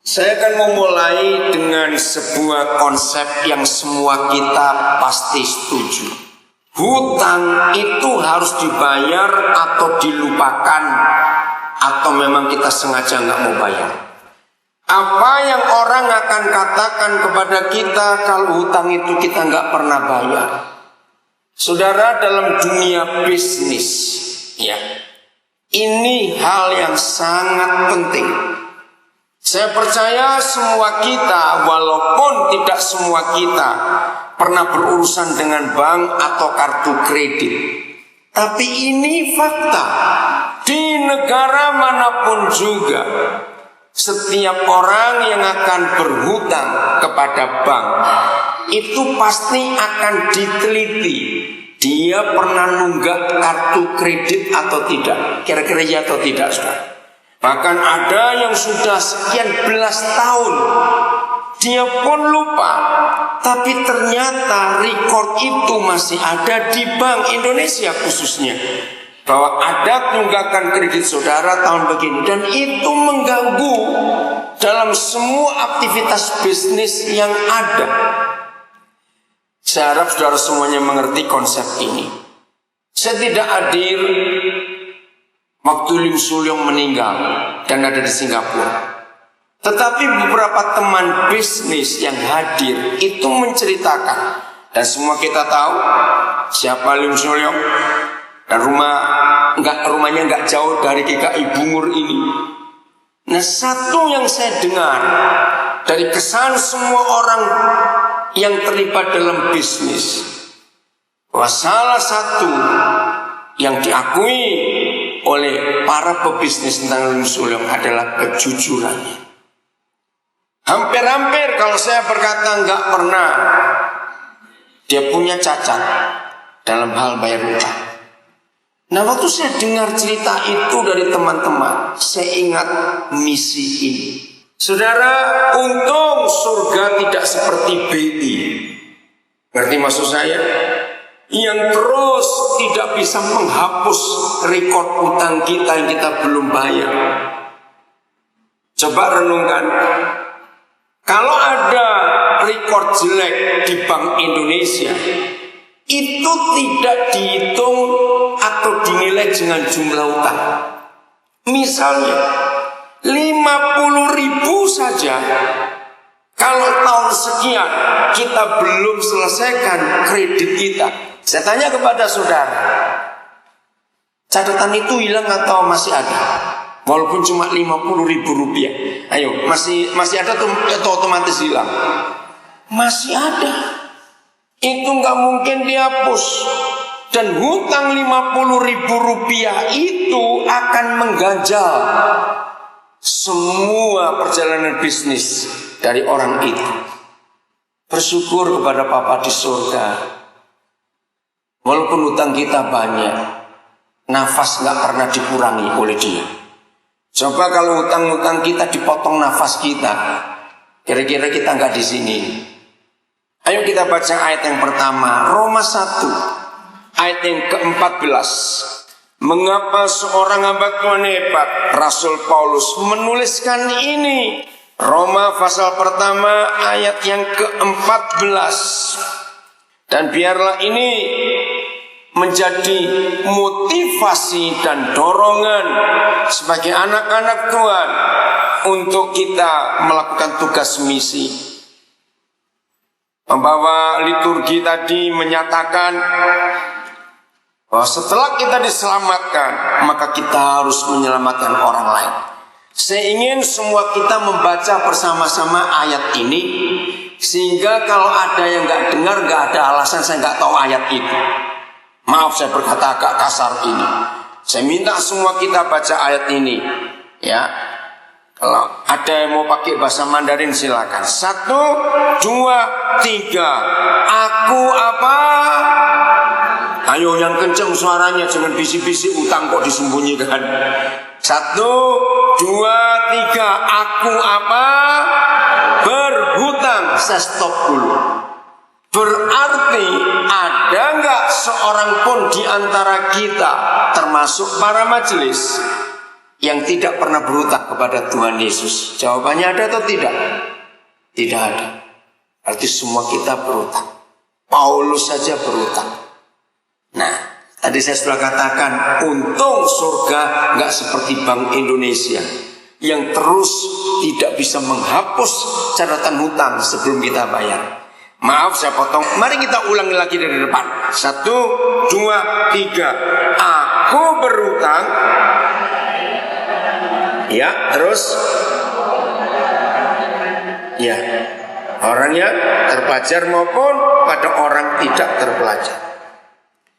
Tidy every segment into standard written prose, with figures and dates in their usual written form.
Saya akan memulai dengan sebuah konsep yang semua kita pasti setuju. Hutang itu harus dibayar atau dilupakan, atau memang kita sengaja nggak mau bayar. Apa yang orang akan katakan kepada kita kalau hutang itu kita nggak pernah bayar? Saudara, dalam dunia bisnis, ya, ini hal yang sangat penting. Saya percaya semua kita, walaupun tidak semua kita pernah berurusan dengan bank atau kartu kredit, tapi ini fakta. Di negara manapun juga, setiap orang yang akan berhutang kepada bank itu pasti akan diteliti. Dia pernah nunggak kartu kredit atau tidak? Kira-kira ya atau tidak, saudara? Bahkan ada yang sudah sekian belas tahun dia pun lupa, tapi ternyata rekor itu masih ada di Bank Indonesia khususnya, bahwa ada tunggakan kredit saudara tahun begini, dan itu mengganggu dalam semua aktivitas bisnis yang ada. Saya harap saudara semuanya mengerti konsep ini. Saya tidak hadir waktu Lim Sulyong meninggal dan ada di Singapura. Tetapi beberapa teman bisnis yang hadir itu menceritakan, dan semua kita tahu siapa Lim Sulyong, dan rumahnya nggak jauh dari GKI Bungur ini. Nah, satu yang saya dengar dari kesan semua orang yang terlibat dalam bisnis, bahwa salah satu yang diakui oleh para pebisnis tentang Lim Sulyong adalah kejujurannya. Hampir-hampir kalau saya berkata nggak pernah dia punya cacat dalam hal bayar hutang. Nah, waktu saya dengar cerita itu dari teman-teman, saya ingat misi ini. Saudara, untung surga tidak seperti BI. Ngerti maksud saya? Yang terus tidak bisa menghapus rekor utang kita yang kita belum bayar. Coba renungkan, kalau ada rekor jelek di Bank Indonesia, itu tidak dihitung atau dinilai dengan jumlah utang. Misalnya 50.000 saja, kalau tahun sekian kita belum selesaikan kredit kita. Saya tanya kepada saudara, catatan itu hilang atau masih ada? Walaupun cuma 50.000 rupiah. Ayo, masih ada atau otomatis hilang? Masih ada. Itu nggak mungkin dihapus. Dan hutang 50.000 rupiah itu akan mengganjal semua perjalanan bisnis dari orang itu. Bersyukur kepada Bapa di surga, walaupun hutang kita banyak, nafas nggak pernah dikurangi oleh Dia. Coba kalau hutang-hutang kita dipotong nafas kita, kira-kira kita nggak di sini. Ayo kita baca ayat yang pertama, Roma 1, ayat yang ke-14. Mengapa seorang hamba Tuhan hebat, Rasul Paulus menuliskan ini? Roma pasal pertama ayat yang ke-14. Dan biarlah ini menjadi motivasi dan dorongan sebagai anak-anak Tuhan untuk kita melakukan tugas misi. Pembawa liturgi tadi menyatakan bahwa setelah kita diselamatkan, maka kita harus menyelamatkan orang lain. Saya ingin semua kita membaca bersama-sama ayat ini, sehingga kalau ada yang nggak dengar, nggak ada alasan saya nggak tahu ayat itu. Maaf saya berkata agak kasar ini. Saya minta semua kita baca ayat ini, ya. Kalau ada yang mau pakai bahasa Mandarin silakan. 1, 2, 3. Aku apa? Ayo yang kenceng suaranya, jangan bisik-bisik, utang kok disembunyikan. 1, 2, 3. Aku apa? Berhutang. Saya stop dulu. Berarti ada nggak seorang pun di antara kita, termasuk para majelis, yang tidak pernah berhutang kepada Tuhan Yesus? Jawabannya ada atau tidak? Tidak ada. Arti semua kita berhutang. Paulus saja berhutang. Nah, tadi saya sudah katakan, untung surga nggak seperti Bank Indonesia yang terus tidak bisa menghapus catatan hutang sebelum kita bayar. Maaf saya potong. Mari kita ulangi lagi dari depan. 1, 2, 3. Aku berhutang. Ya, terus. Ya, orang yang terpelajar maupun pada orang tidak terpelajar.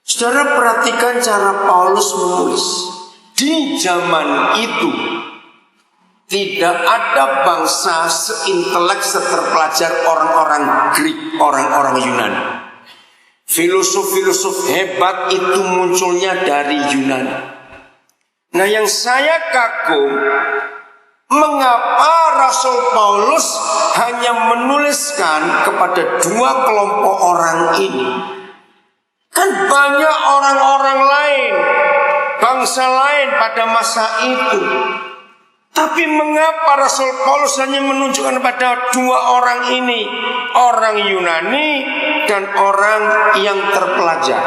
Saudara perhatikan cara Paulus menulis. Di zaman itu tidak ada bangsa seintelek seterpelajar orang-orang Greek, orang-orang Yunani. Filosof-filosof hebat itu munculnya dari Yunani. Nah, yang saya kagum, mengapa Rasul Paulus hanya menuliskan kepada 2 kelompok orang ini? Kan banyak orang-orang lain, bangsa lain pada masa itu. Tapi mengapa Rasul Paulus hanya menunjukkan pada 2 orang ini, orang Yunani dan orang yang terpelajar?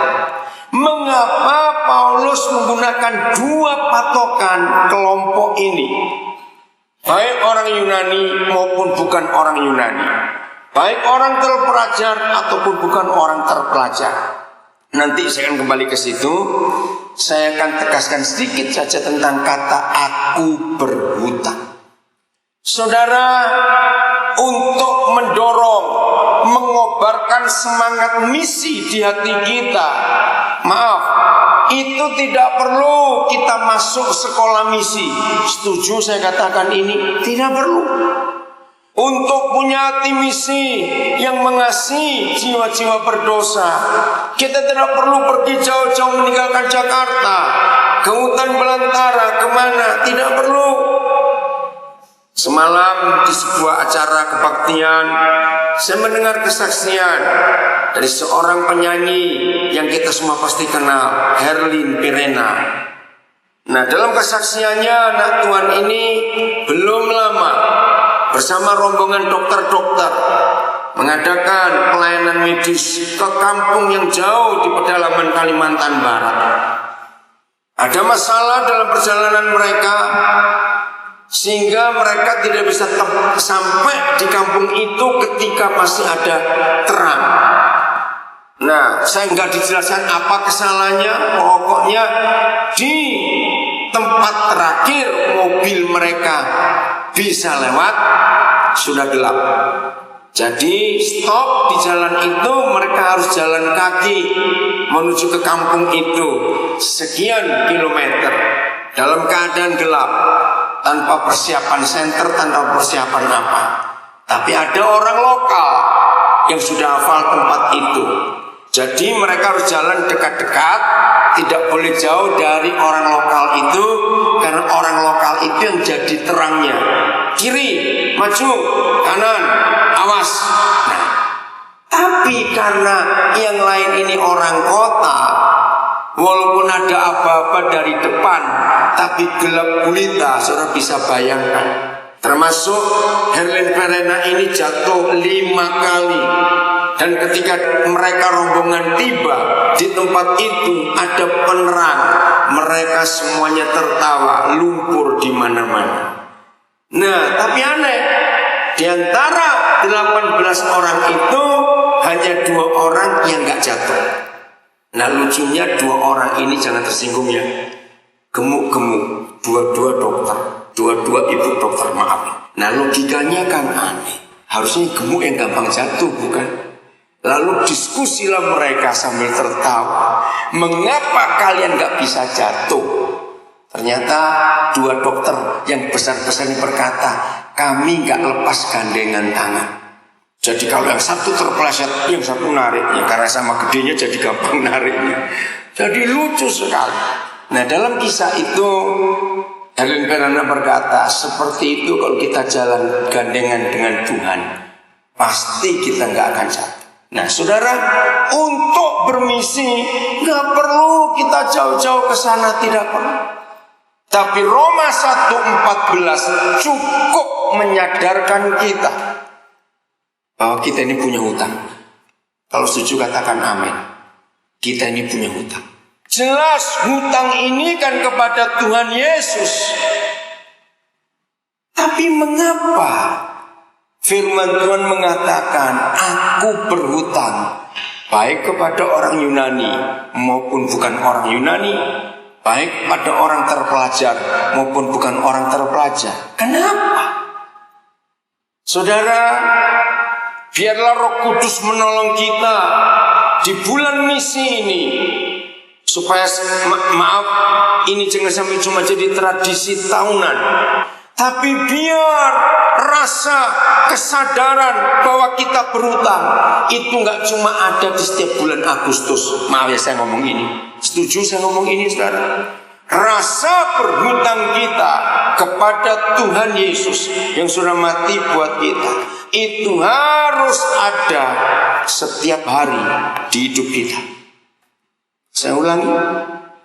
Mengapa Paulus menggunakan 2 patokan kelompok ini? Baik orang Yunani maupun bukan orang Yunani, baik orang terpelajar ataupun bukan orang terpelajar. Nanti saya akan kembali ke situ. Saya akan tegaskan sedikit saja tentang kata aku berhutang. Saudara, untuk mendorong, mengobarkan semangat misi di hati kita, maaf, itu tidak perlu kita masuk sekolah misi. Setuju saya katakan ini? Tidak perlu. Untuk punya hati misi yang mengasihi jiwa-jiwa berdosa, kita tidak perlu pergi jauh-jauh meninggalkan Jakarta, ke hutan belantara, kemana, tidak perlu. Semalam di sebuah acara kebaktian, saya mendengar kesaksian dari seorang penyanyi yang kita semua pasti kenal, Herlin Pirena. Nah, dalam kesaksiannya anak Tuhan ini belum lama bersama rombongan dokter-dokter mengadakan pelayanan medis ke kampung yang jauh di pedalaman Kalimantan Barat. Ada masalah dalam perjalanan mereka sehingga mereka tidak bisa sampai di kampung itu ketika masih ada terang. Nah, saya nggak dijelaskan apa kesalahannya. Pokoknya di tempat terakhir mobil mereka bisa lewat sudah gelap. Jadi stop di jalan itu, mereka harus jalan kaki menuju ke kampung itu sekian kilometer dalam keadaan gelap, tanpa persiapan senter, tanpa persiapan apa. Tapi ada orang lokal yang sudah hafal tempat itu. Jadi mereka harus jalan dekat-dekat, tidak boleh jauh dari orang lokal itu, karena orang lokal itu yang jadi terangnya. Kiri, maju, kanan, awas. Nah, tapi karena yang lain ini orang kota, walaupun ada apa-apa dari depan, tapi gelap gulita, saudara bisa bayangkan. Termasuk Herlin Pirena ini jatuh 5 kali. Dan ketika mereka rombongan tiba di tempat itu, ada penerang, mereka semuanya tertawa, lumpur di mana-mana. Nah, tapi aneh, di antara 18 orang itu hanya 2 orang yang gak jatuh. Nah, lucunya 2 orang ini jangan tersinggung ya, gemuk-gemuk, dua-dua dokter, dua-dua ibu dokter, maaf. Nah, logikanya kan aneh, harusnya gemuk yang gampang jatuh, bukan? Lalu diskusilah mereka sambil tertawa, mengapa kalian gak bisa jatuh? Ternyata 2 dokter yang besar-besar ini berkata, kami gak lepas gandengan tangan. Jadi kalau yang satu terpeleset, yang satu nariknya, karena sama gedenya jadi gampang nariknya. Jadi lucu sekali. Nah, dalam kisah itu Herlin Pirena berkata, seperti itu kalau kita jalan gandengan dengan Tuhan, pasti kita gak akan jatuh. Nah, saudara, untuk bermisi gak perlu kita jauh-jauh ke sana, tidak perlu. Tapi Roma 1:14 cukup menyadarkan kita bahwa kita ini punya hutang. Kalau setuju katakan amin. Kita ini punya hutang. Jelas hutang ini kan kepada Tuhan Yesus. Tapi mengapa firman Tuhan mengatakan aku berhutang baik kepada orang Yunani maupun bukan orang Yunani, baik pada orang terpelajar maupun bukan orang terpelajar. Kenapa? Saudara, biarlah Roh Kudus menolong kita di bulan misi ini, supaya maaf ini jangan sampai cuma jadi tradisi tahunan, tapi biar rasa kesadaran bahwa kita berhutang itu nggak cuma ada di setiap bulan Agustus. Maaf ya saya ngomong ini, setuju saya ngomong ini saudara? Rasa berhutang kita kepada Tuhan Yesus yang sudah mati buat kita itu harus ada setiap hari di hidup kita. Saya ulangi,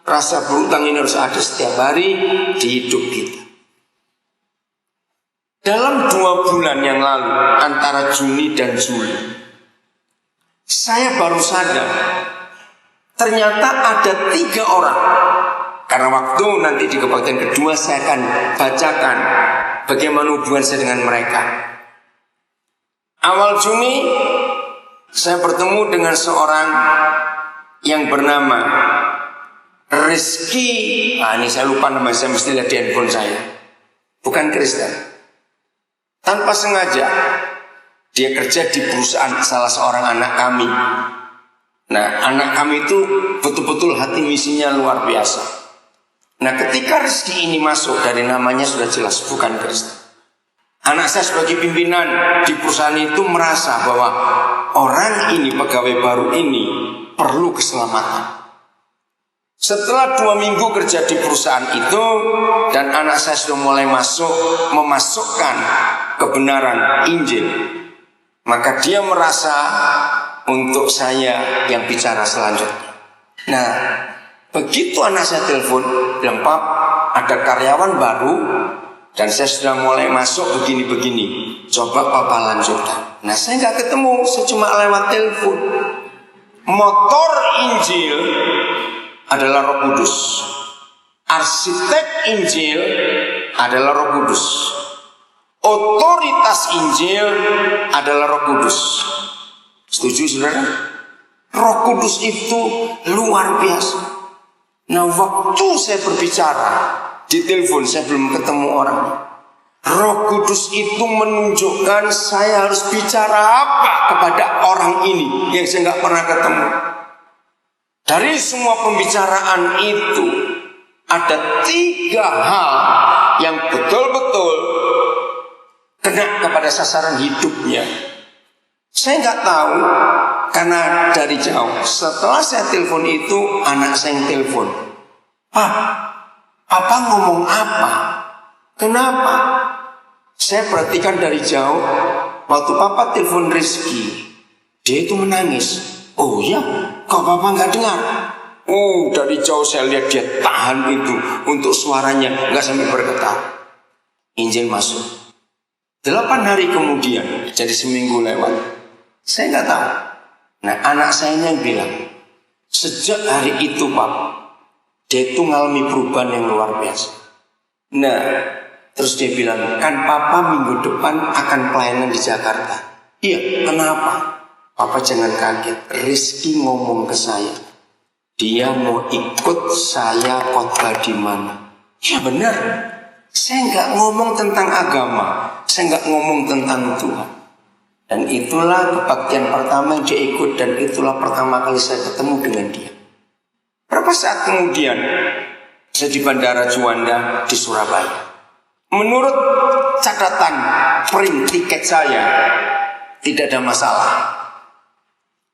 rasa berhutang ini harus ada setiap hari di hidup kita. Dalam 2 bulan yang lalu, antara Juni dan Juli, saya baru sadar ternyata ada 3 orang. Karena waktu nanti di kebaktian kedua saya akan bacakan bagaimana hubungan saya dengan mereka. Awal Juni saya bertemu dengan seorang yang bernama Rizky. Ini saya lupa nama, saya mesti lihat di handphone saya. Bukan Kristen. Tanpa sengaja dia kerja di perusahaan salah seorang anak kami. Nah, anak kami itu betul-betul hati misinya luar biasa. Nah, ketika Rizky ini masuk, dari namanya sudah jelas bukan Kristen. Anak saya sebagai pimpinan di perusahaan itu merasa bahwa orang ini, pegawai baru ini perlu keselamatan. Setelah 2 minggu kerja di perusahaan itu dan anak saya sudah mulai memasukkan kebenaran Injil, maka dia merasa untuk saya yang bicara selanjutnya. Nah, begitu anak saya telepon, bilang, "Pap, ada karyawan baru dan saya sudah mulai masuk begini-begini. Coba Papa lanjutkan." Nah, saya nggak ketemu, saya cuma lewat telepon. Motor Injil adalah Roh Kudus. Arsitek Injil adalah Roh Kudus. Otoritas Injil adalah Roh Kudus. Setuju saudara? Roh Kudus itu luar biasa. Nah, waktu saya berbicara di telepon, saya belum ketemu orangnya. Roh Kudus itu menunjukkan saya harus bicara apa kepada orang ini yang saya nggak pernah ketemu. Dari semua pembicaraan itu ada 3 hal yang betul-betul kena kepada sasaran hidupnya. Saya nggak tahu karena dari jauh. Setelah saya telepon itu, anak saya yang telepon. Papa ngomong apa? Kenapa? Saya perhatikan dari jauh. Waktu Papa telepon Rizky, dia itu menangis. Oh ya, kok Papa nggak dengar? Oh, dari jauh saya lihat dia tahan itu untuk suaranya nggak sampai bergetar. Injil masuk. 8 hari kemudian, jadi seminggu lewat. Saya nggak tahu. Nah, anak saya yang bilang, sejak hari itu Pak, dia itu ngalami perubahan yang luar biasa. Nah, terus dia bilang, kan Papa minggu depan akan pelayanan di Jakarta. Iya, kenapa? Papa jangan kaget. Rizky ngomong ke saya, dia mau ikut saya khotbah di mana. Ya benar. Saya nggak ngomong tentang agama, saya nggak ngomong tentang Tuhan. Dan itulah kebaktian pertama yang dia ikut, dan itulah pertama kali saya ketemu dengan dia. Berapa saat kemudian saya di Bandara Juanda di Surabaya. Menurut catatan print tiket saya tidak ada masalah.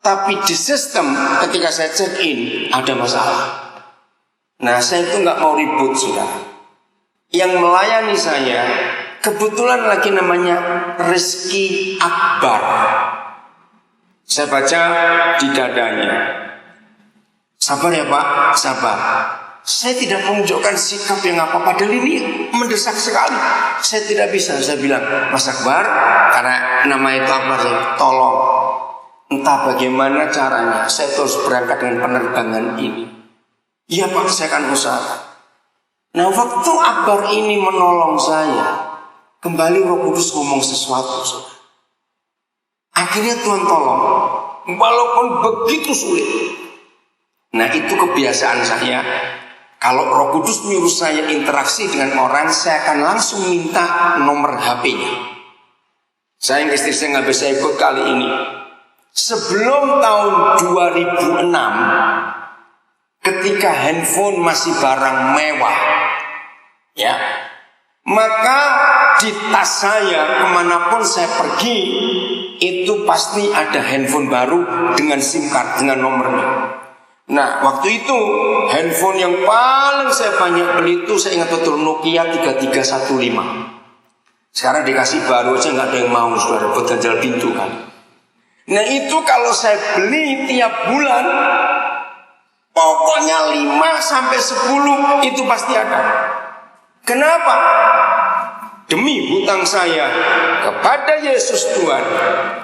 Tapi di sistem ketika saya check in ada masalah. Nah, saya itu nggak mau ribut sudah. Yang melayani saya kebetulan lagi namanya Rizky Akbar. Saya baca di dadanya. Sabar ya Pak, sabar. Saya tidak menunjukkan sikap yang apa, padahal ini mendesak sekali. Saya tidak bisa, saya bilang, Mas Akbar, karena nama itu Akbar, saya tolong, entah bagaimana caranya, saya terus berangkat dengan penerbangan ini. Iya Pak, saya akan usahakan. Nah, waktu Akbar ini menolong saya, kembali Roh Kudus ngomong sesuatu. Akhirnya Tuhan tolong, walaupun begitu sulit. Nah, itu kebiasaan saya. Kalau Roh Kudus menyuruh saya interaksi dengan orang, saya akan langsung minta nomor HP-nya. Saya yang istri saya nggak bisa ikut kali ini. Sebelum tahun 2006, ketika handphone masih barang mewah, ya, maka di tas saya kemanapun saya pergi, itu pasti ada handphone baru dengan SIM card, dengan nomornya. Nah, waktu itu handphone yang paling saya banyak beli itu saya ingat betul Nokia 3315. Sekarang dikasih baru aja nggak ada yang mau, saudara, buat ganjal pintu kan. Nah, itu kalau saya beli tiap bulan, pokoknya 5 sampai 10 itu pasti ada. Kenapa? Demi hutang saya kepada Yesus Tuhan,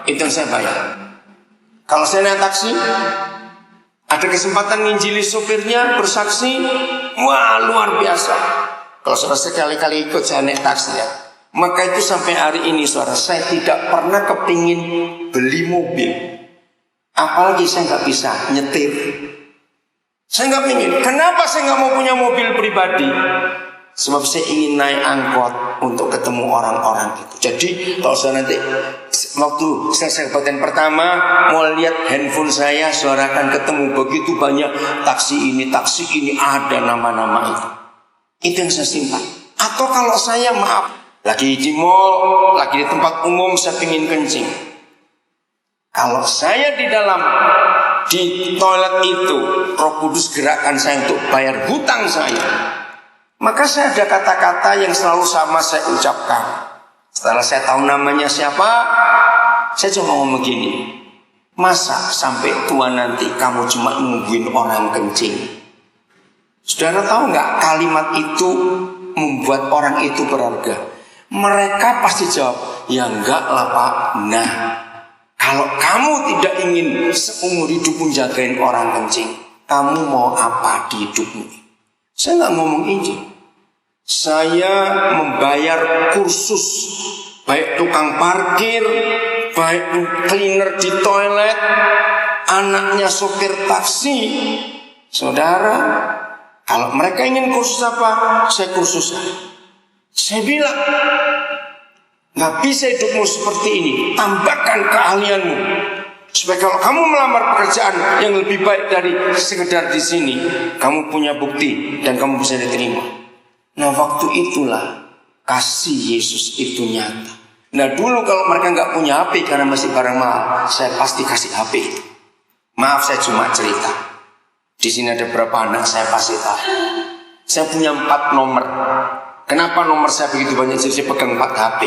itu yang saya bayar. Kalau saya naik taksi, ada kesempatan nginjili sopirnya, bersaksi, wah luar biasa. Kalau saudara sekali-kali ikut saya naik taksi ya, maka itu sampai hari ini saudara, saya tidak pernah kepingin beli mobil. Apalagi saya nggak bisa nyetir. Saya nggak pingin. Kenapa saya nggak mau punya mobil pribadi? Sebab saya ingin naik angkot untuk ketemu orang-orang itu. Jadi kalau saya nanti waktu saya kabupaten pertama mau lihat handphone saya, saudara akan ketemu begitu banyak taksi ini ada nama-nama itu. Itu yang saya simpan. Atau kalau saya lagi di mall, lagi di tempat umum, saya ingin kencing. Kalau saya di toilet itu, Roh Kudus gerakkan saya untuk bayar hutang saya. Maka saya ada kata-kata yang selalu sama saya ucapkan. Setelah saya tahu namanya siapa, saya cuma ngomong begini, masa sampai tua nanti kamu cuma nungguin orang kencing? Saudara tahu nggak, kalimat itu membuat orang itu berharga. Mereka pasti jawab, ya enggak lah Pak. Nah, kalau kamu tidak ingin seumur hidup menjagain orang kencing, kamu mau apa di hidupmu? Saya nggak ngomong Injil. Saya membayar kursus, baik tukang parkir, baik cleaner di toilet, anaknya sopir taksi. Saudara, kalau mereka ingin kursus apa, saya kursus. Saya bilang, nggak bisa hidupmu seperti ini. Tambahkan keahlianmu, supaya kalau kamu melamar pekerjaan yang lebih baik dari sekedar di sini, kamu punya bukti dan kamu bisa diterima. Nah, waktu itulah kasih Yesus itu nyata. Nah, dulu kalau mereka nggak punya HP karena masih barang mahal, saya pasti kasih HP itu. Maaf, saya cuma cerita. Di sini ada berapa anak, saya pasti tahu. Saya punya 4 nomor. Kenapa nomor saya begitu banyak? Jadi saya pegang 4 HP.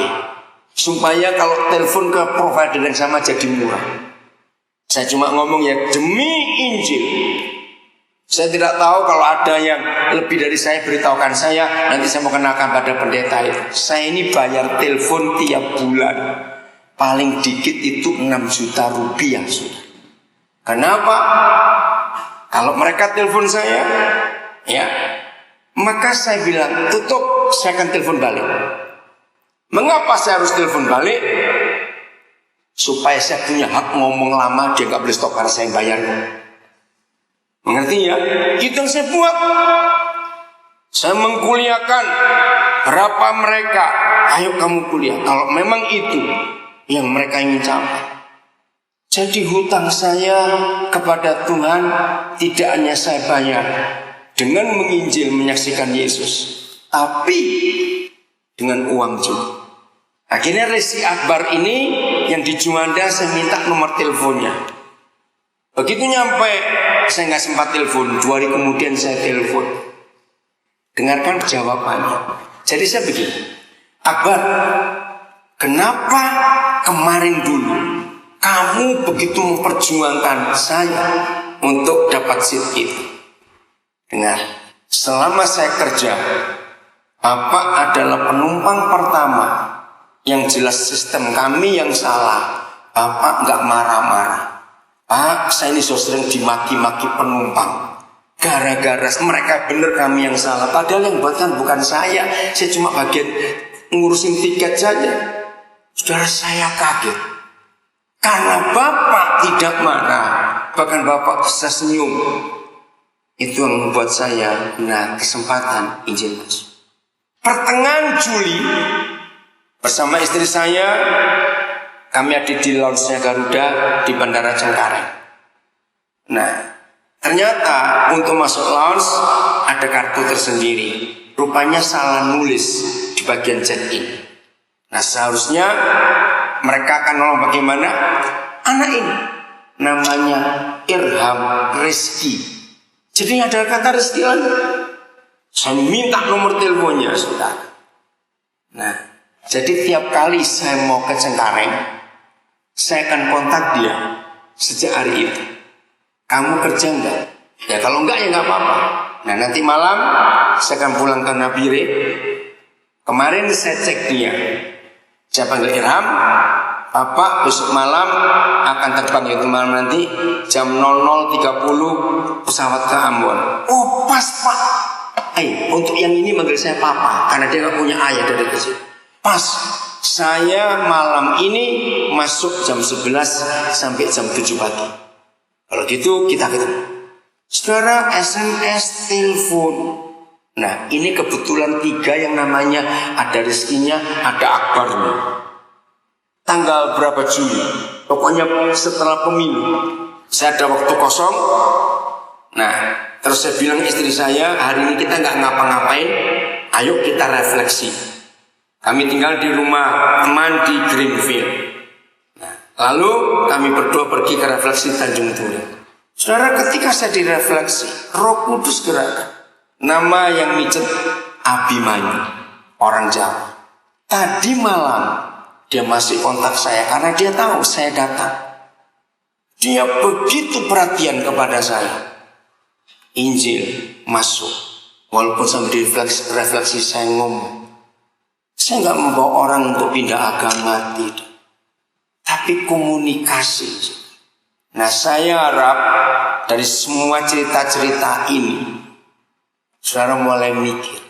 Supaya kalau telepon ke provider yang sama jadi murah. Saya cuma ngomong ya demi Injil. Saya tidak tahu kalau ada yang lebih dari saya, beritahukan saya. Nanti saya mau kenalkan pada pendeta itu. Saya ini bayar telepon tiap bulan. Paling dikit itu 6 juta rupiah. Kenapa? Kalau mereka telepon saya, ya, maka saya bilang tutup, saya akan telepon balik. Mengapa saya harus telepon balik? Supaya saya punya hak ngomong lama, dia nggak boleh stop karena saya yang bayarnya. Mengerti ya? Itu yang saya buat. Saya mengkuliahkan berapa mereka. Ayo kamu kuliah. Kalau memang itu yang mereka ingin capai. Jadi hutang saya kepada Tuhan tidak hanya saya bayar dengan menginjil menyaksikan Yesus, tapi dengan uang juga. Akhirnya Resi Akbar ini yang di Juanda saya minta nomor teleponnya. Begitu nyampe, saya nggak sempat telepon. 2 hari kemudian saya telepon. Dengarkan jawabannya. Jadi saya begini, Akbar, kenapa kemarin dulu kamu begitu memperjuangkan saya untuk dapat seat itu? Dengar, Selama saya kerja, Bapak adalah penumpang pertama. Yang jelas sistem kami yang salah. Bapak nggak marah-marah. Pak, saya ini sering dimaki-maki penumpang. Gara-gara mereka benar, kami yang salah. Padahal yang buat kan bukan saya. Saya cuma bagian ngurusin tiket saja. Saudara, saya kaget. Karena Bapak tidak marah. Bahkan Bapak bisa senyum. Itu yang membuat saya kesempatan Injil masuk. Pertengahan Juli, bersama istri saya, kami ada di lounge-nya Garuda di Bandara Cengkareng. Nah, ternyata untuk masuk lounge ada kartu tersendiri. Rupanya salah nulis di bagian check-in. Nah, seharusnya mereka akan nolong bagaimana? Anak ini namanya Irham Rizky. Jadi ada kata Rizky lagi. Saya minta nomor teleponnya, saudara. Nah, jadi tiap kali saya mau ke Cengkareng, saya akan kontak dia sejak hari itu. Kamu kerja enggak? Ya kalau enggak ya enggak apa-apa. Nah nanti malam saya akan pulang ke Nabire. Kemarin saya cek dia. Saya panggil Irham, Bapak besok malam akan terbang itu malam nanti jam 00.30 pesawat ke Ambon. Oh pas Pak. Untuk yang ini manggil saya Papa karena dia nggak punya ayah dari kecil. Pas. Saya malam ini masuk jam 11 sampai jam 7 pagi. Kalau gitu kita ketemu. Saudara, SMS, telepon. Nah ini kebetulan 3 yang namanya ada rezekinya, ada akbarnya. Tanggal berapa Juli? Pokoknya setelah pemilu. Saya ada waktu kosong. Nah terus saya bilang istri saya, hari ini kita nggak ngapa-ngapain. Ayo kita refleksi. Kami tinggal di rumah teman di Greenfield. Nah, lalu kami berdua pergi ke refleksi Tanjung Duren. Saudara, ketika saya direfleksi, Roh Kudus gerakkan. Nama yang mijet Abimanyu, orang Jawa. Tadi malam dia masih kontak saya karena dia tahu saya datang. Dia begitu perhatian kepada saya. Injil masuk. Walaupun sambil refleksi saya ngomong, saya nggak membawa orang untuk pindah agama, tidak. Tapi komunikasi. Nah saya harap dari semua cerita-cerita ini, saudara mulai mikir.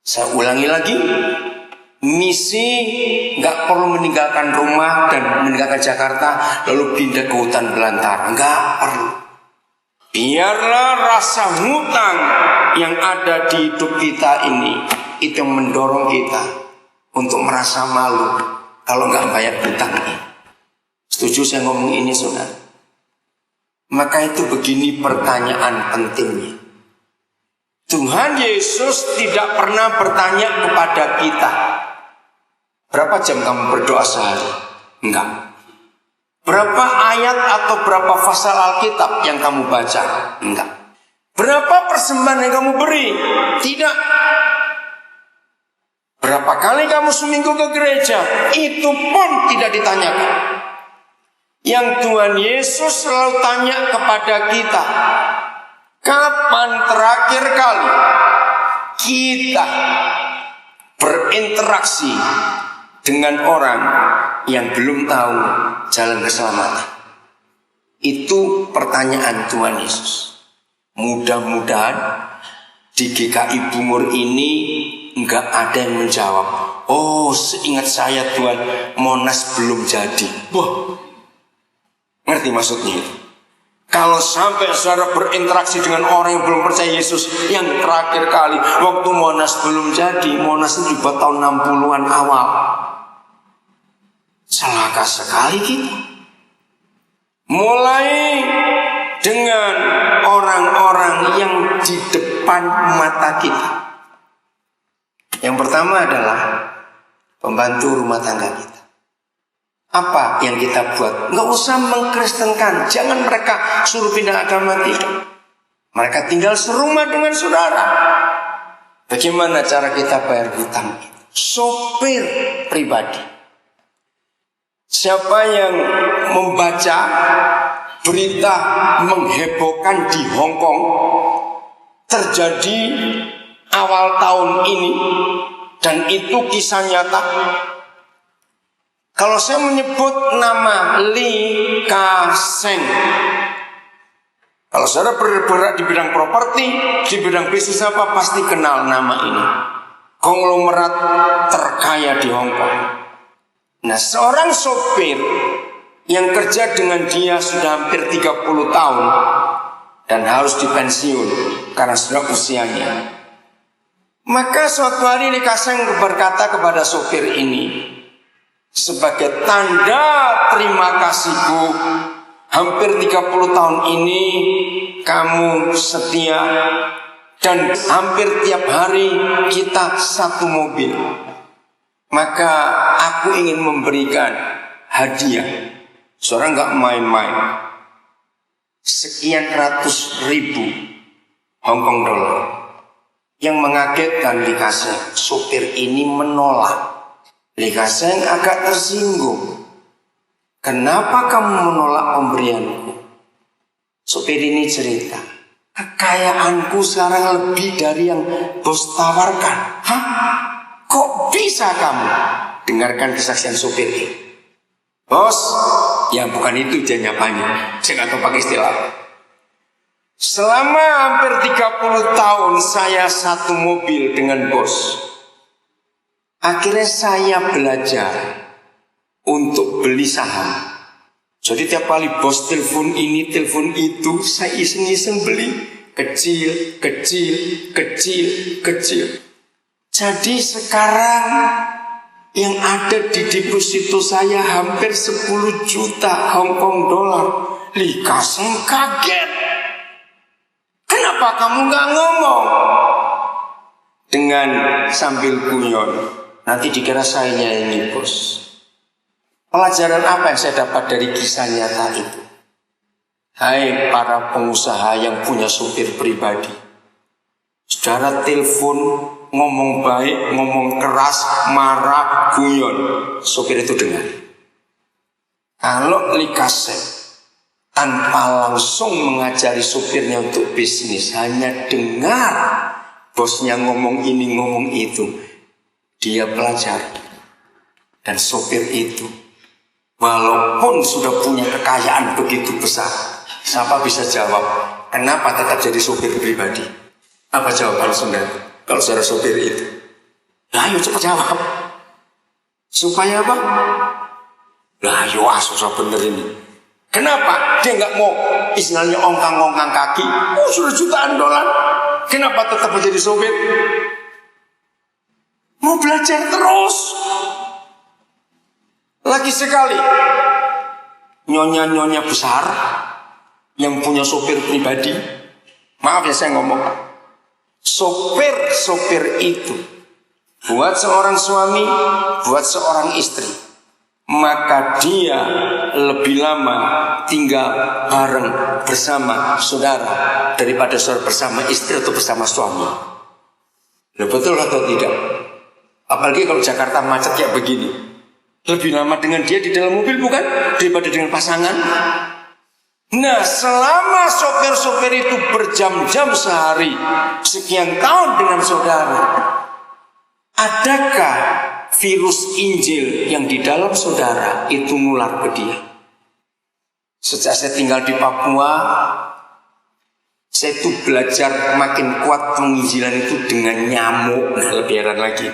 Saya ulangi lagi, misi nggak perlu meninggalkan rumah dan meninggalkan Jakarta lalu pindah ke hutan belantara, nggak perlu. Biarlah rasa hutang yang ada di hidup kita ini itu yang mendorong kita untuk merasa malu kalau nggak bayar hutang ini. Setuju saya ngomong ini, saudara? Maka itu begini pertanyaan pentingnya. Tuhan Yesus tidak pernah bertanya kepada kita, berapa jam kamu berdoa sehari? Enggak. Berapa ayat atau berapa pasal Alkitab yang kamu baca? Enggak. Berapa persembahan yang kamu beri? Tidak. Berapa kali kamu seminggu ke gereja? Itu pun tidak ditanyakan. Yang Tuhan Yesus selalu tanya kepada kita, kapan terakhir kali kita berinteraksi dengan orang yang belum tahu jalan keselamatan? Itu pertanyaan Tuhan Yesus. Mudah-mudahan di GKI Bungur ini enggak ada yang menjawab, oh seingat saya Tuhan Monas belum jadi. Wah, ngerti maksudnya? Kalau sampai saudara berinteraksi dengan orang yang belum percaya Yesus, yang terakhir kali waktu Monas belum jadi, Monas itu juga tahun 60-an awal. Celaka sekali kita. Mulai dengan orang-orang yang di depan mata kita. Yang pertama adalah pembantu rumah tangga kita. Apa yang kita buat? Nggak usah mengkristenkan. Jangan mereka suruh pindah agama, tidak. Mereka tinggal serumah dengan saudara. Bagaimana cara kita bayar hutang itu? Sopir pribadi. Siapa yang membaca berita menghebohkan di Hong Kong terjadi awal tahun ini, dan itu kisah nyata. Kalau saya menyebut nama Lee Ka-sheng, kalau saudara bergerak di bidang properti, di bidang bisnis apa, pasti kenal nama ini. Konglomerat terkaya di Hong Kong. Nah, seorang sopir yang kerja dengan dia sudah hampir 30 tahun dan harus dipensiun karena sudah usianya. Maka suatu hari Lee Ka-sheng berkata kepada sopir ini, sebagai tanda terima kasihku, hampir 30 tahun ini kamu setia dan hampir tiap hari kita satu mobil. Maka aku ingin memberikan hadiah. Saudara nggak main-main, sekian ratus ribu Hong Kong dollar. Yang mengagetkan Lee Ka-sheng, sopir ini menolak. Lee Ka-sheng agak tersinggung. Kenapa kamu menolak pemberianku? Sopir ini cerita, kekayaanku sekarang lebih dari yang bos tawarkan. Hah? Kok bisa kamu? Dengarkan kesaksian sopir ini. Bos, ya bukan itu dia nyapanya. Saya nggak tahu pakai istilah. Selama hampir 30 tahun saya satu mobil dengan bos. Akhirnya saya belajar untuk beli saham. Jadi tiap kali bos telepon ini, telepon itu, saya iseng-iseng beli. Kecil, kecil, kecil, kecil. Jadi sekarang yang ada di deposito saya hampir 10 juta Hong Kong dollar. Lee Ka-sheng kaget. Kenapa kamu nggak ngomong? Dengan sambil guyon, nanti dikira saya nyanyi bos. Pelajaran apa yang saya dapat dari kisah nyata itu? Hai para pengusaha yang punya supir pribadi, saudara telepon, ngomong baik, ngomong keras, marah, guyon, supir itu dengar. Kalau Lee Ka-sheng tanpa langsung mengajari supirnya untuk bisnis, hanya dengar bosnya ngomong ini, ngomong itu, dia pelajari. Dan supir itu, walaupun sudah punya kekayaan begitu besar, siapa bisa jawab, kenapa tetap jadi supir pribadi? Apa jawaban saudara? Kalau saudara supir itu, ya ayo cepat jawab. Supaya apa? Lah ayo susah bener ini. Kenapa dia nggak mau istilahnya ongkang-ongkang kaki? Sudah jutaan dolar. Kenapa tetap menjadi sopir? Mau belajar terus. Lagi sekali, nyonya-nyonya besar yang punya sopir pribadi. Maaf ya saya ngomong, sopir itu buat seorang suami, buat seorang istri, maka dia lebih lama tinggal bareng bersama saudara daripada saudara bersama istri atau bersama suami. Betul atau tidak? Apalagi kalau Jakarta macet kayak begini, lebih lama dengan dia di dalam mobil bukan daripada dengan pasangan. Nah, selama sopir-sopir itu berjam-jam sehari, sekian tahun dengan saudara, adakah virus Injil yang di dalam saudara itu nular ke dia? Sejak saya tinggal di Papua, saya itu belajar makin kuat penginjilan itu dengan nyamuk. Nah, lebih heran lagi.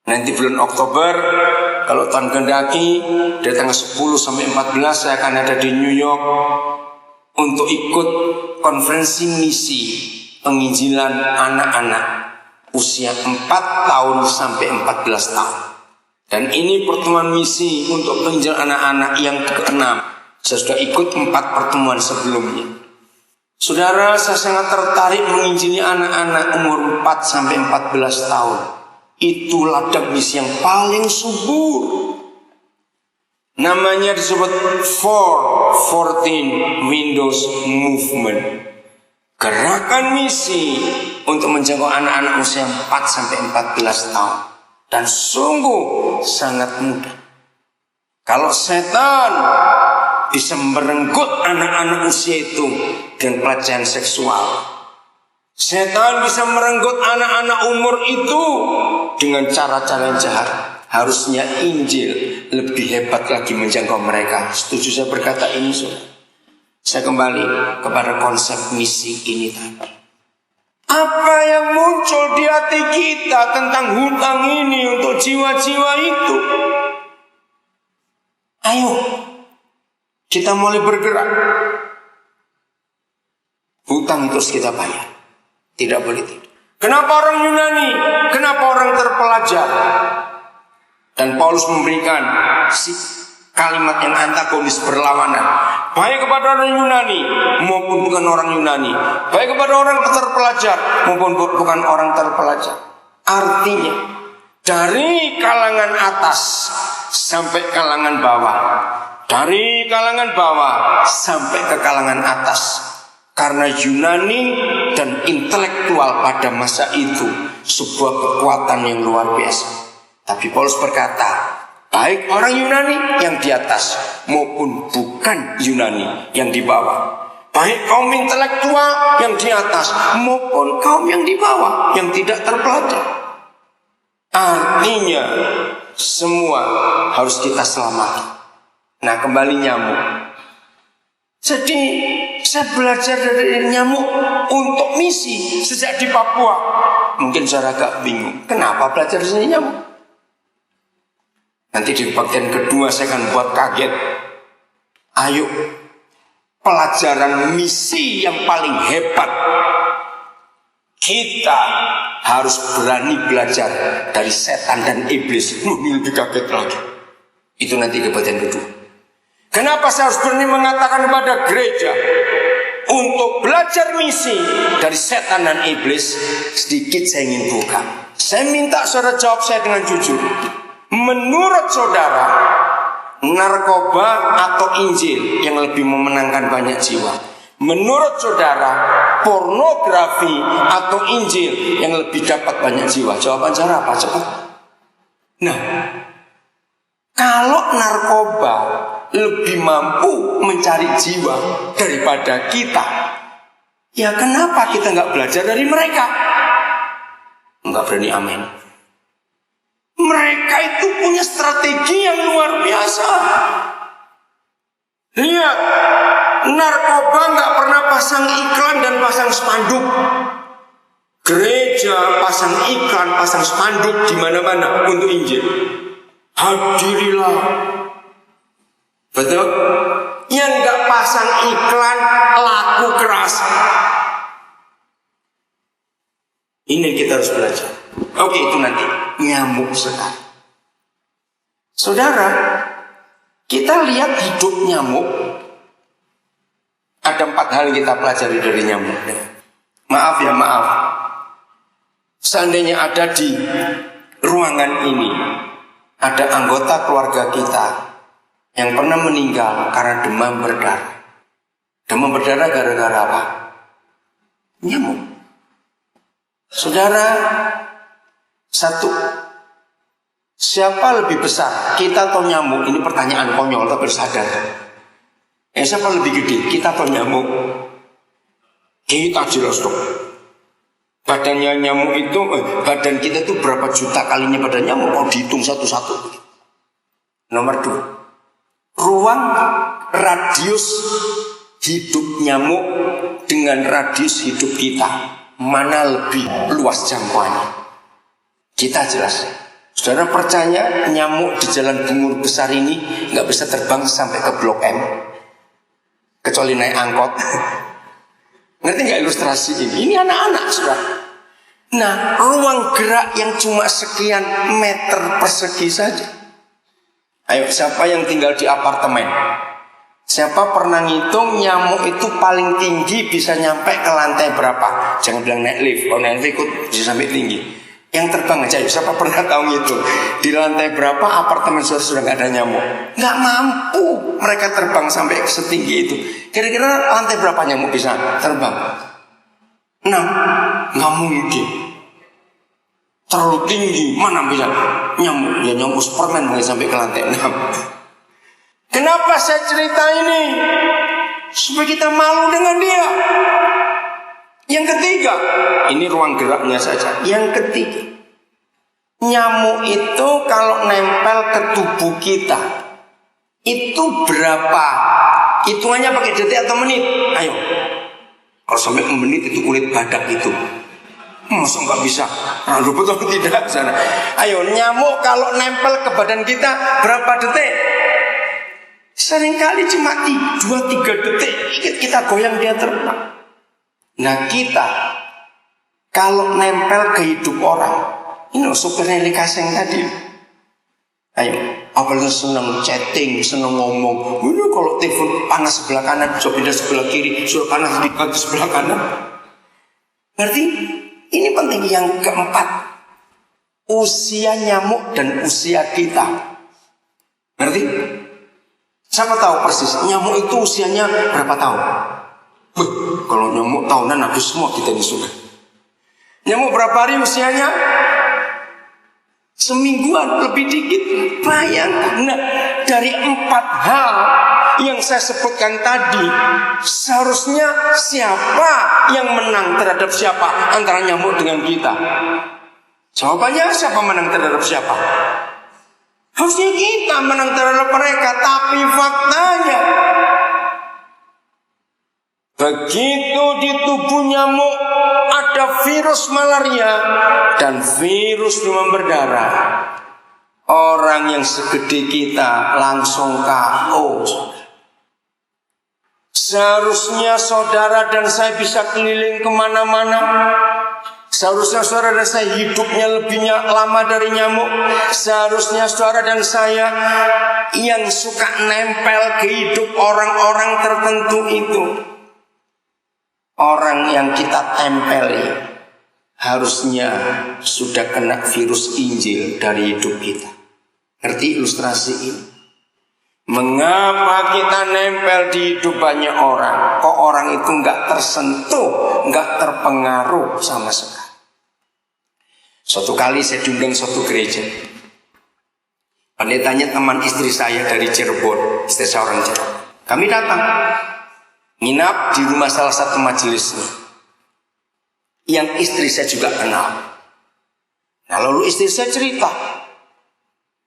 Nanti bulan Oktober, kalau Tuhan kehendaki, dari tanggal 10 sampai 14 saya akan ada di New York untuk ikut konferensi misi penginjilan anak-anak usia 4 tahun sampai 14 tahun. Dan ini pertemuan misi untuk penginjilan anak-anak yang ke-6. Saya sudah ikut 4 pertemuan sebelumnya. Saudara, saya sangat tertarik menginjili anak-anak umur 4 sampai 14 tahun. Itu ladang misi yang paling subur. Namanya disebut 414 Windows Movement. Gerakan misi untuk menjangkau anak-anak usia 4 sampai 14 tahun. Dan sungguh sangat mudah. Kalau setan bisa merenggut anak-anak usia itu dengan pelecehan seksual, Setan bisa merenggut anak-anak umur itu dengan cara-cara yang jahat. Harusnya Injil lebih hebat lagi menjangkau mereka. Setuju saya berkata ini, saudara? Saya kembali kepada konsep misi ini tadi. Apa yang muncul di hati kita tentang hutang ini untuk jiwa-jiwa itu? Ayo, kita mulai bergerak. Hutang terus kita bayar. Tidak boleh tidak. Kenapa orang Yunani? Kenapa orang terpelajar? Dan Paulus memberikan kalimat yang antagonis, berlawanan. Baik kepada orang Yunani maupun bukan orang Yunani. Baik kepada orang terpelajar maupun bukan orang terpelajar. Artinya, dari kalangan atas sampai kalangan bawah. Dari kalangan bawah sampai ke kalangan atas. Karena Yunani dan intelektual pada masa itu sebuah kekuatan yang luar biasa. Tapi Paulus berkata, baik orang Yunani yang di atas maupun bukan Yunani yang di bawah. Baik kaum intelektual yang di atas maupun kaum yang di bawah yang tidak terpelajar. Artinya semua harus kita selamatkan. Nah, kembali nyamuk. Jadi saya belajar dari nyamuk untuk misi sejak di Papua. Mungkin saya agak bingung, kenapa belajar dari nyamuk? Nanti di bagian kedua saya akan buat kaget. Ayo, pelajaran misi yang paling hebat. Kita harus berani belajar dari setan dan iblis. Ini lebih kaget lagi. Itu nanti ke bagian kedua. Kenapa saya harus berani mengatakan kepada gereja untuk belajar misi dari setan dan iblis? Sedikit saya ingin buka. Saya minta saudara jawab saya dengan jujur. Menurut saudara, narkoba atau Injil yang lebih memenangkan banyak jiwa? Menurut saudara, pornografi atau Injil yang lebih dapat banyak jiwa? Jawaban saudara apa? Cepat. Nah, kalau narkoba lebih mampu mencari jiwa daripada kita, ya kenapa kita nggak belajar dari mereka? Nggak berani amin. Mereka itu punya strategi yang luar biasa. Lihat, narkoba nggak pernah pasang iklan dan pasang spanduk. Gereja pasang iklan, pasang spanduk di mana-mana untuk Injil. Hadirilah. Betul? Yang nggak pasang iklan laku keras. Ini kita harus belajar. Oke, itu nanti nyamuk sekali. Saudara, kita lihat hidup nyamuk. Ada 4 hal yang kita pelajari dari nyamuk. Maaf ya, maaf. Seandainya ada di ruangan ini, ada anggota keluarga kita yang pernah meninggal karena demam berdarah. Demam berdarah gara-gara apa? Nyamuk. Saudara, satu, siapa lebih besar, kita atau nyamuk? Ini pertanyaan konyol tapi sadar. Siapa lebih gede, kita atau nyamuk? Kita jelas dong. Badannya nyamuk itu, badan kita itu berapa juta kalinya badan nyamuk? Mau dihitung satu-satu. Nomor 2, ruang radius hidup nyamuk dengan radius hidup kita, mana lebih luas jangkauannya? Kita jelas. Saudara percaya nyamuk di jalan Bungur besar ini nggak bisa terbang sampai ke Blok M, kecuali naik angkot. Ngerti nggak ilustrasi ini? Ini anak-anak, saudara. Nah, ruang gerak yang cuma sekian meter persegi saja. Ayo, siapa yang tinggal di apartemen? Siapa pernah ngitung nyamuk itu paling tinggi bisa nyampe ke lantai berapa? Jangan bilang naik lift, kalau naik lift ikut bisa sampai tinggi. Yang terbang aja, siapa pernah tahu ngitung di lantai berapa apartemen sudah nggak ada nyamuk? Nggak mampu mereka terbang sampai setinggi itu. Kira-kira lantai berapa nyamuk bisa terbang? 6, nggak mungkin. Terlalu tinggi, mana bisa nyamuk? Ya nyamuk Superman mulai sampai ke lantai 6. Kenapa saya cerita ini? Supaya kita malu dengan dia. Yang ketiga, ini ruang geraknya saja. Yang ketiga, nyamuk itu kalau nempel ke tubuh kita, itu berapa? Hitungannya pakai detik atau menit? Ayo. Kalau sampai menit itu kulit badak itu. Masa nggak bisa? Nah, betul tidak sana. Ayo, nyamuk kalau nempel ke badan kita berapa detik? Seringkali cuma 2-3 detik kita goyang dia terbang. Nah kita kalau nempel ke hidup orang, ini supir Heli Kaseng tadi. Ayo, apalagi seneng chatting, seneng ngomong. Ini kalau telepon panas sebelah kanan, sudah pindah sebelah kiri, sudah panas di sebelah kanan. Berarti ini penting. Yang keempat, usia nyamuk dan usia kita. Ngerti? Siapa tahu persis nyamuk itu usianya berapa tahun? Kalau nyamuk tahunan habis semua kita di surga. Nyamuk berapa hari usianya? Semingguan, lebih dikit. Bayangkan, nah, dari 4 hal yang saya sebutkan tadi, seharusnya siapa yang menang terhadap siapa antara nyamuk dengan kita? Jawabannya siapa menang terhadap siapa? Harusnya kita menang terhadap mereka. Tapi faktanya, begitu di tubuh nyamuk ada virus malaria dan virus demam berdarah, orang yang segede kita langsung KO. Seharusnya saudara dan saya bisa keliling kemana-mana. Seharusnya saudara dan saya hidupnya lebih lama dari nyamuk. Seharusnya saudara dan saya yang suka nempel ke hidup orang-orang tertentu itu, orang yang kita tempeli harusnya sudah kena virus Injil dari hidup kita. Ngerti ilustrasi ini? Mengapa kita nempel di hidup banyak orang, kok orang itu nggak tersentuh, nggak terpengaruh sama sekali? Suatu kali saya diundang suatu gereja. Pendetanya teman istri saya dari Cirebon, istri saya orang Cirebon. Kami datang, nginap di rumah salah satu majelisnya, yang istri saya juga kenal. Nah lalu istri saya cerita,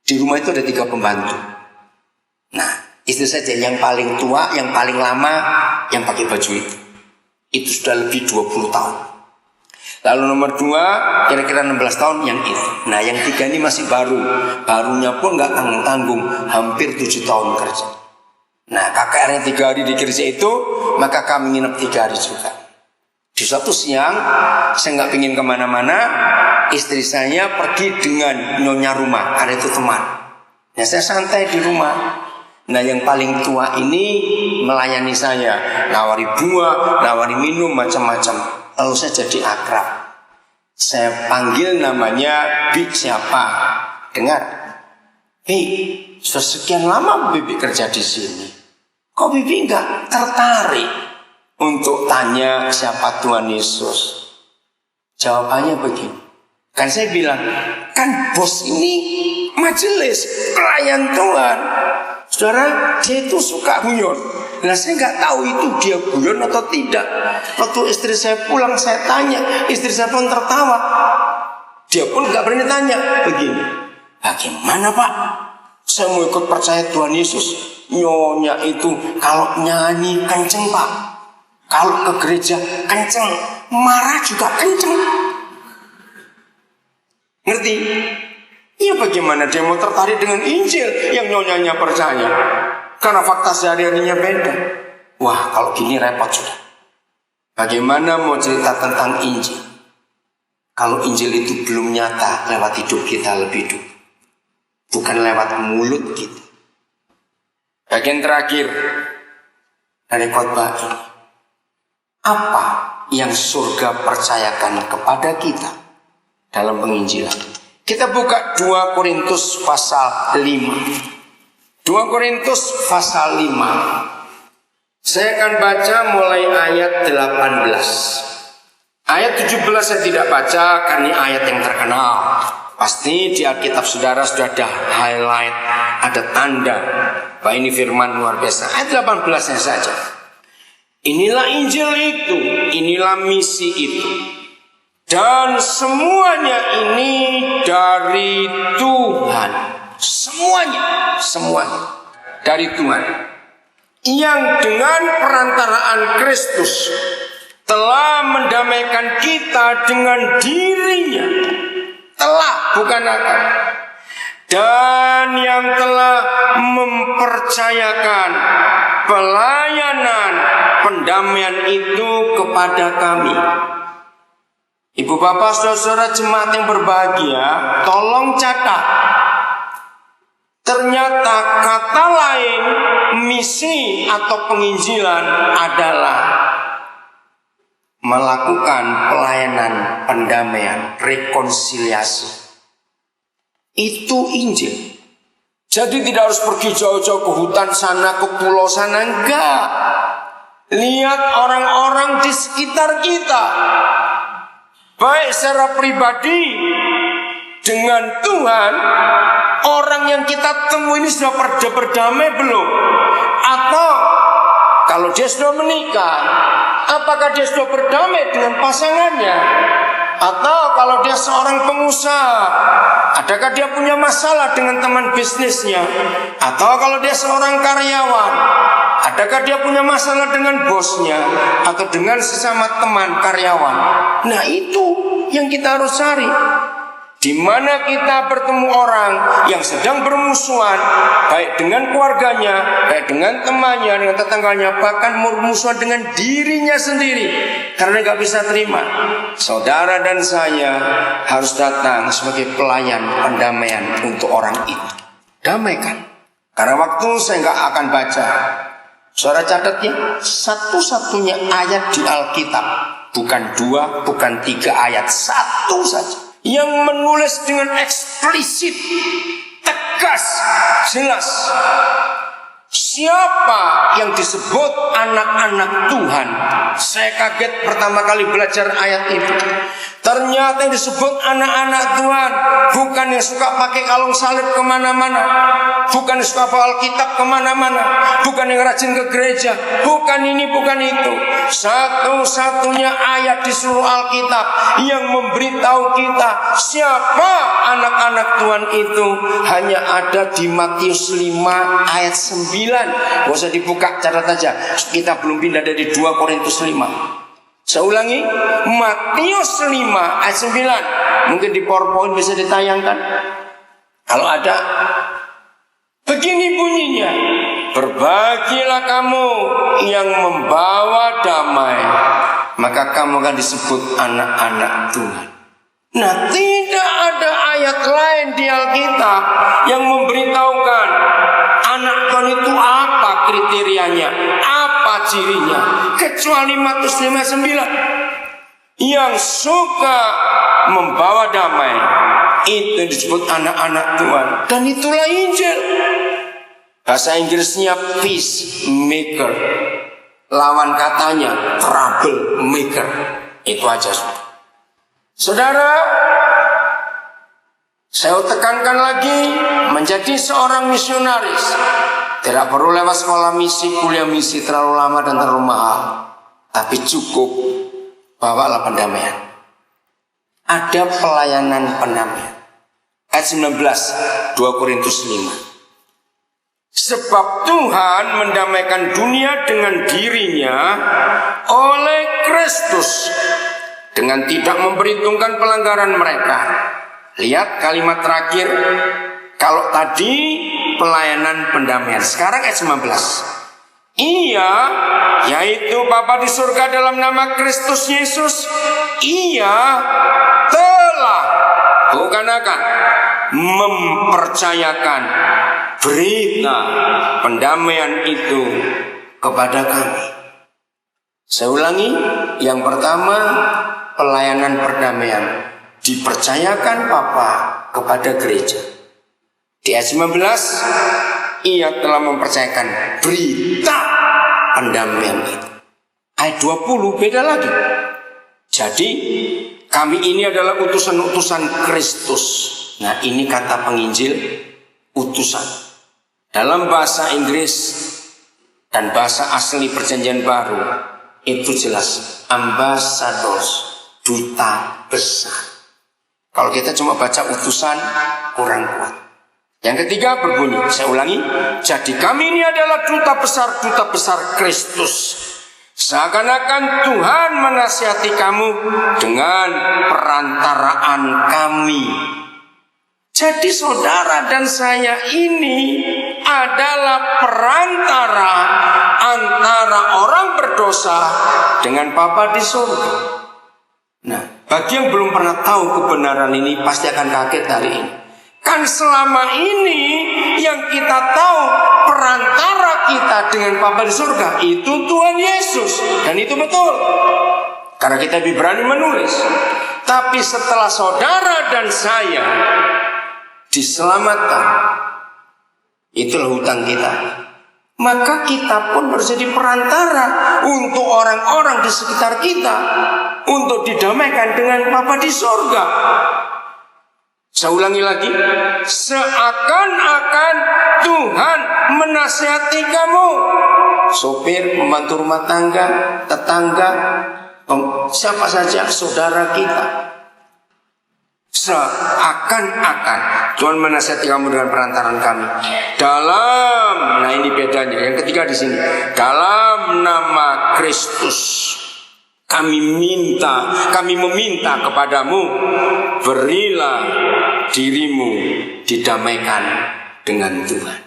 di rumah itu ada 3 pembantu. Nah istri saya yang paling tua, yang paling lama, yang pakai baju itu sudah lebih 20 tahun. Lalu nomor 2 kira-kira 16 tahun yang itu. Nah yang 3 ini masih baru. Barunya pun gak tanggung-tanggung, hampir 7 tahun kerja. Nah KKR-nya 3 hari di gereja itu, maka kami nginep 3 hari juga. Di suatu siang, saya gak pingin kemana-mana, istri saya pergi dengan nyonya rumah, karena itu teman. Nah saya santai di rumah. Nah yang paling tua ini melayani saya, nawari buah, nawari minum, macam-macam. Lalu saya jadi akrab. Saya panggil namanya Bi siapa? Dengar, Bi, sudah sekian lama Bibi kerja di sini. Kok Bibi enggak tertarik untuk tanya siapa Tuhan Yesus? Jawabannya begini. Kan saya bilang, kan bos ini majelis, pelayan Tuhan. Saudara, dia itu suka guyon. Nah saya nggak tahu itu dia guyon atau tidak. Waktu istri saya pulang saya tanya, istri saya pun tertawa. Dia pun nggak berani tanya. Begini, bagaimana Pak? Saya mau ikut percaya Tuhan Yesus. Nyonya itu kalau nyanyi kenceng Pak, kalau ke gereja kenceng, marah juga kenceng. Ngerti? Ya bagaimana dia mau tertarik dengan Injil yang nyonyanya percaya? Karena fakta sehari-harinya beda. Wah kalau gini repot sudah. Bagaimana mau cerita tentang Injil kalau Injil itu belum nyata lewat hidup kita lebih dulu, bukan lewat mulut kita. Bagian terakhir dari khotbah ini, apa yang surga percayakan kepada kita dalam penginjilan? Kita buka 2 Korintus pasal 5. 2 Korintus pasal 5. Saya akan baca mulai ayat 18. Ayat 17 saya tidak baca karena ini ayat yang terkenal. Pasti di Alkitab saudara sudah ada highlight, ada tanda bahwa ini firman luar biasa. Ayat 18-nya saja. Inilah Injil itu, inilah misi itu. Dan semuanya ini dari Tuhan. Semuanya dari Tuhan. Yang dengan perantaraan Kristus telah mendamaikan kita dengan dirinya. Telah, bukan akan. Dan yang telah mempercayakan pelayanan pendamaian itu kepada kami. Ibu bapak saudara jemaat yang berbahagia, tolong catat. Ternyata kata lain misi atau penginjilan adalah melakukan pelayanan pendamaian, rekonsiliasi. Itu Injil. Jadi tidak harus pergi jauh-jauh ke hutan sana, ke pulau sana, enggak. Lihat orang-orang di sekitar kita, baik secara pribadi dengan Tuhan. Orang yang kita temui ini sudah berdamai belum? Atau kalau dia sudah menikah, apakah dia sudah berdamai dengan pasangannya? Atau kalau dia seorang pengusaha, adakah dia punya masalah dengan teman bisnisnya? Atau kalau dia seorang karyawan, adakah dia punya masalah dengan bosnya atau dengan sesama teman karyawan? Nah, itu yang kita harus cari. Di mana kita bertemu orang yang sedang bermusuhan, baik dengan keluarganya, baik dengan temannya, dengan tetangganya, bahkan bermusuhan dengan dirinya sendiri, karena gak bisa terima. Saudara dan saya harus datang sebagai pelayan pendamaian untuk orang itu. Damaikan. Karena waktu saya gak akan baca. Saudara catat ya, satu-satunya ayat di Alkitab, bukan 2, bukan 3 ayat, 1 saja, yang menulis dengan eksplisit, tegas, jelas siapa yang disebut anak-anak Tuhan. Saya kaget pertama kali belajar ayat ini. Ternyata yang disebut anak-anak Tuhan bukan yang suka pakai kalung salib kemana-mana, bukan yang suka bawa Alkitab kemana-mana, bukan yang rajin ke gereja, bukan ini, bukan itu. Satu-satunya ayat di seluruh Alkitab yang memberitahu kita siapa anak-anak Tuhan itu hanya ada di Matius 5 ayat 9. Gak usah dibuka, catat aja. Kita belum pindah dari 2 Korintus 5. Saya ulangi, Matius 5 ayat 9. Mungkin di PowerPoint bisa ditayangkan. Kalau ada, begini bunyinya: berbahagialah kamu yang membawa damai, maka kamu akan disebut anak-anak Tuhan. Nah, tidak ada ayat lain di Alkitab yang memberitahukan anak Tuhan itu apa kriterianya, apa cirinya, kecuali Matius 5:9. Yang suka membawa damai itu disebut anak-anak Tuhan, dan itulah Injil. Bahasa Inggrisnya peacemaker, lawan katanya trouble maker. Itu aja. Saudara, saya tekankan lagi, menjadi seorang misionaris tidak perlu lewat sekolah misi, kuliah misi terlalu lama dan terlalu mahal, tapi cukup bawalah pendamaian. Ada pelayanan pendamaian. Ayat 19, 2 Korintus 5. Sebab Tuhan mendamaikan dunia dengan dirinya oleh Kristus, dengan tidak memperhitungkan pelanggaran mereka. Lihat kalimat terakhir. Kalau tadi pelayanan pendamaian, sekarang ayat 19. Ia, yaitu Bapa di surga dalam nama Kristus Yesus, ia telah, bukan akan, mempercayakan berita pendamaian itu kepada kami. Saya ulangi, yang pertama, pelayanan perdamaian dipercayakan Bapa kepada gereja. Di ayat 19, ia telah mempercayakan berita pendamaian itu. Ayat 20 beda lagi. Jadi kami ini adalah utusan-utusan Kristus. Nah, ini kata penginjil, utusan. Dalam bahasa Inggris dan bahasa asli Perjanjian Baru, itu jelas ambassadors, duta besar. Kalau kita cuma baca utusan kurang kuat. Yang ketiga berbunyi, saya ulangi, jadi kami ini adalah duta besar Kristus. Seakan-akan Tuhan menasihati kamu dengan perantaraan kami. Jadi saudara dan saya ini adalah perantara antara orang berdosa dengan Bapa di surga. Nah, bagi yang belum pernah tahu kebenaran ini pasti akan kaget hari ini. Kan selama ini yang kita tahu perantara kita dengan Bapa di surga itu Tuhan Yesus. Dan itu betul, karena kita lebih berani menulis. Tapi setelah saudara dan saya diselamatkan, itulah hutang kita, maka kita pun harus jadi perantara untuk orang-orang di sekitar kita untuk didamaikan dengan Bapa di surga. Saya ulangi lagi, seakan-akan Tuhan menasihati kamu, sopir, pembantu rumah tangga, tetangga, siapa saja saudara kita. Seakan-akan Tuhan menasihati kamu dengan perantaran kami. Dalam, nah ini bedanya. Yang ketiga di sini, dalam nama Kristus kami meminta kepadamu, berilah dirimu didamaikan dengan Tuhan.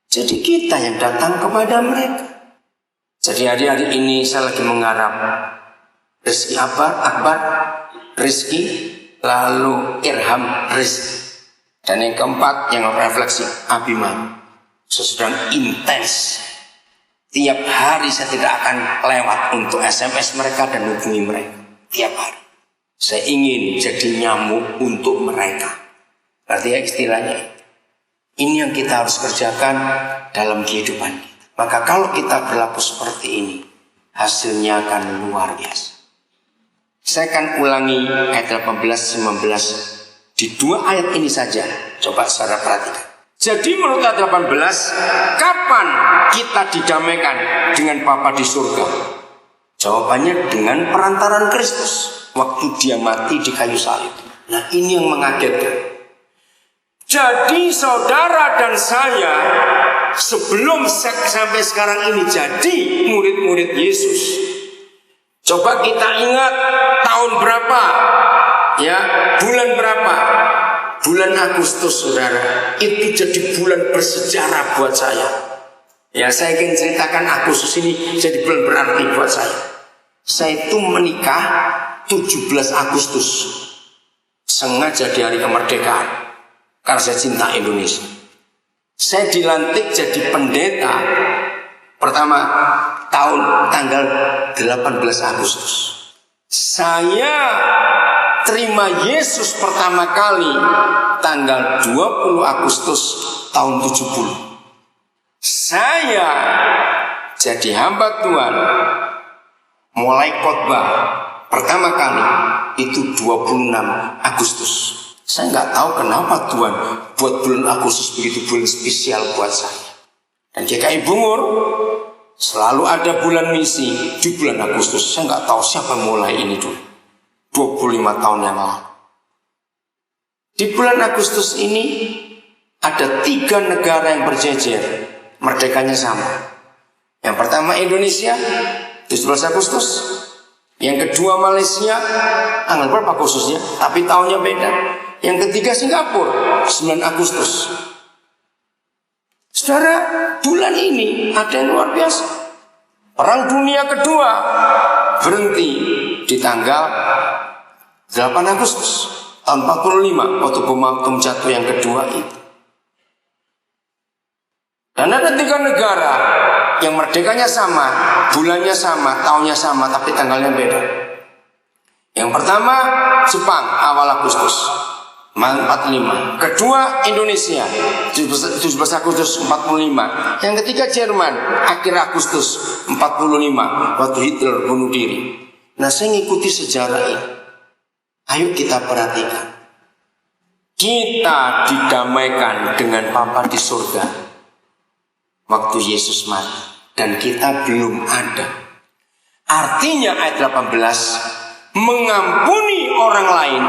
Jadi kita yang datang kepada mereka. Jadi hari-hari ini saya lagi mengharap rezeki Akbar, rezeki, lalu Irham, rezeki. Dan yang keempat yang refleksi Abiman. Sedang intens. Tiap hari saya tidak akan lewat untuk SMS mereka dan hubungi mereka. Tiap hari. Saya ingin jadi nyamuk untuk mereka. Berarti ya istilahnya itu. Ini yang kita harus kerjakan dalam kehidupan kita. Maka kalau kita berlaku seperti ini, hasilnya akan luar biasa. Saya akan ulangi ayat 18-19 di dua ayat ini saja. Coba saudara perhatikan. Jadi menurut ayat 18, kapan kita didamaikan dengan Bapa di surga? Jawabannya dengan perantaran Kristus, waktu dia mati di kayu salib. Nah ini yang mengagetkan. Jadi saudara dan saya sebelum sampai sekarang ini jadi murid-murid Yesus. Coba kita ingat tahun berapa, ya, bulan berapa? Bulan Agustus, saudara. Itu jadi bulan bersejarah buat saya. Ya, saya ingin ceritakan Agustus ini jadi bulan berarti buat saya. Saya itu menikah 17 Agustus. Sengaja di hari kemerdekaan. Karena saya cinta Indonesia. Saya dilantik jadi pendeta pertama tanggal 18 Agustus. Saya terima Yesus pertama kali tanggal 20 Agustus tahun 70. Saya jadi hamba Tuhan mulai khotbah pertama kali itu 26 Agustus. Saya nggak tahu kenapa Tuhan buat bulan Agustus begitu bulan spesial buat saya. Dan GKI Bungur selalu ada bulan misi di bulan Agustus. Saya nggak tahu siapa mulai ini dulu. 25 tahun yang lalu. Di bulan Agustus ini ada 3 negara yang berjejer, merdekanya sama. Yang pertama Indonesia 17 Agustus. Yang kedua Malaysia, tanggal berapa Agustusnya? Tapi tahunnya beda. Yang ketiga Singapura 9 Agustus. Saudara, bulan ini ada yang luar biasa. Perang Dunia Kedua berhenti di tanggal 8 Agustus tahun 45 waktu bom atom jatuh yang kedua itu. Dan ada 3 negara yang merdekanya sama, bulannya sama, tahunnya sama, tapi tanggalnya beda. Yang pertama Jepang awal Agustus 45. Kedua Indonesia 17 Agustus 45. Yang ketiga Jerman akhir Agustus 45 waktu Hitler bunuh diri. Nah saya ngikuti sejarah ini. Ayo kita perhatikan. Kita didamaikan dengan Bapa di surga waktu Yesus mati. Dan kita belum ada. Artinya ayat 18, mengampuni orang lain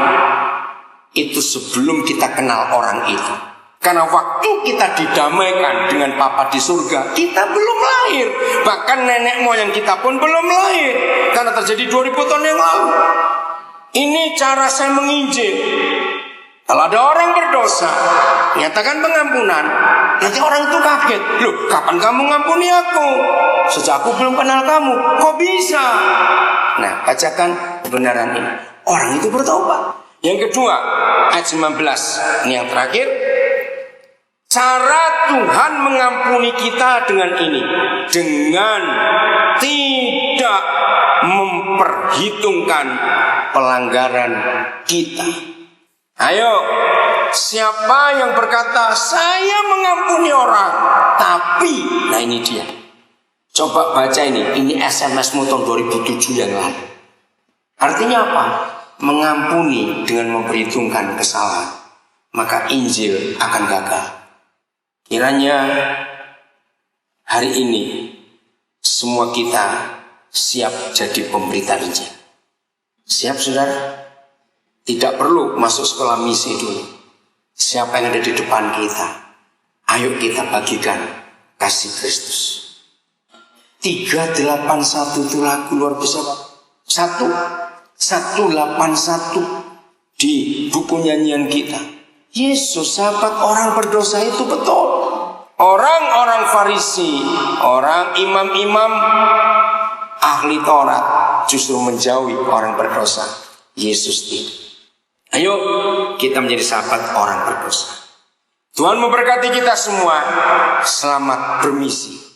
itu sebelum kita kenal orang itu. Karena waktu kita didamaikan dengan Bapa di surga, kita belum lahir. Bahkan nenek moyang kita pun belum lahir, karena terjadi 2000 tahun yang lalu. Ini cara saya menginjil. Kalau ada orang berdosa, nyatakan pengampunan, nanti orang itu kaget. Loh, kapan kamu ngampuni aku? Sejak aku belum kenal kamu. Kok bisa? Nah, bacakan kebenaran ini. Orang itu bertobat. Yang kedua, ayat 19. Ini yang terakhir. Cara Tuhan mengampuni kita dengan ini, dengan tidak memperhitungkan pelanggaran kita. Ayo, siapa yang berkata saya mengampuni orang, tapi, nah ini dia. Coba baca ini SMS-mu tahun 2007 yang lalu. Artinya apa? Mengampuni dengan memperhitungkan kesalahan, maka Injil akan gagal. Kiranya hari ini semua kita siap jadi pemberita Injil. Siap, saudara? Tidak perlu masuk sekolah misi dulu. Siapa yang ada di depan kita, ayo kita bagikan kasih Kristus. 381 itu lagu luar biasa. 181 di buku nyanyian kita. Yesus sahabat orang berdosa itu betul. Orang-orang Farisi, orang imam-imam ahli Taurat justru menjauhi orang berdosa. Yesus tidak. Ayo kita menjadi sahabat orang berdosa. Tuhan memberkati kita semua. Selamat bermisi.